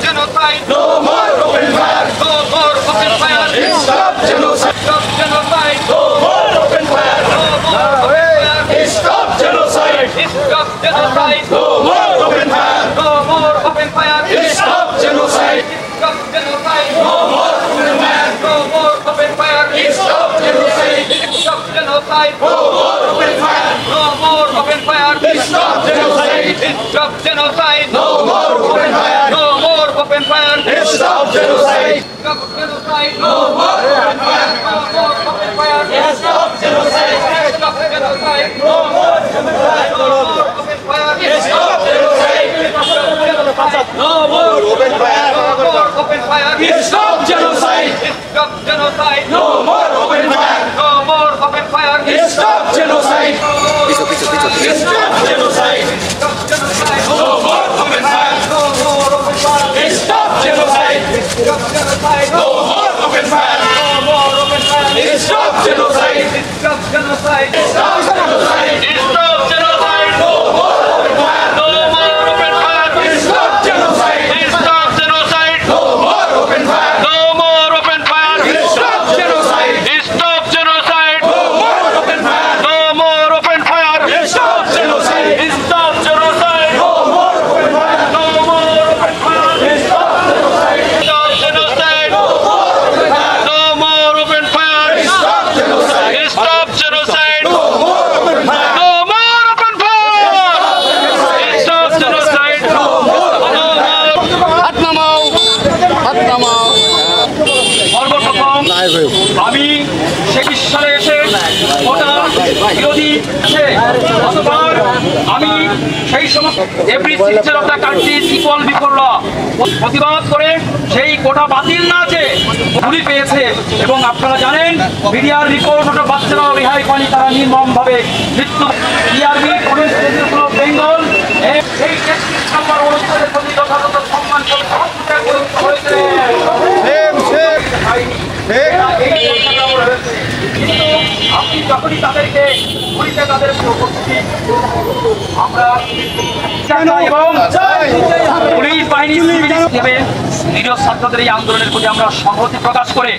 genocide. No more open fire. No more open fire. Stop genocide. Stop genocide. No more open fire. No more open fire. Stop genocide. Stop genocide. No more open fire. No more open fire. Stop genocide. Stop genocide. No more open fire. No more open fire. Stop genocide. Stop genocide. No more open fire. No more open fire. Stop genocide. Stop genocide. No more open fire. No more open fire. Stop genocide. Stop genocide. No more open fire. No more open fire. Stop genocide. Stop genocide. No more open fire. No more open fire. Stop genocide. No more open fire. No more open fire. Stop genocide. Stop genocide. No more open fire. No more open fire. Stop genocide. Stop genocide. Stop genocide. No more open fire. No more open fire. Stop genocide. Stop genocide. No more open fire. No more open fire. Stop genocide. Stop genocide. Stop genocide. Stop genocide. No more open fire. No more open fire. Stop genocide. Stop genocide. No more open fire. No more open fire. Stop genocide. Stop genocide. No more open fire. No more open fire. Stop genocide. Stop genocide. No more open fire. No more open fire. Stop genocide. Stop genocide. No more open fire. No more open fire. Stop genocide. Stop genocide. No more open fire. No more open fire. Stop genocide. No more. হাত নামাও, হাত নামাও। সর্বপ্রথম আমি সেই সালে এসে কোটা বিরোধী গতবার আমি সেই সমস্ত every citizen of the country is equal before law প্রতিবাদ করে সেই কোটা বাতিল না আছে গুলি পেয়েছে এবং আপনারা জানেন মিডিয়ার রিপোর্ট ওটা বাচ্চারাও রেহাই পানি তারা নির্মমভাবে মৃত্যু টিআরবি পুলিশ বেঙ্গল এই ৩১ নম্বর অনুষ্ঠানের প্রতি যথাযথ সম্মান হয়েছে। আপনি যখনই তাদেরকে পুলিশে তাদের উপস্থিতি আমরা এবং পুলিশ বাহিনী নিরীহ ছাত্রদের এই আন্দোলনের প্রতি আমরা সংহতি প্রকাশ করে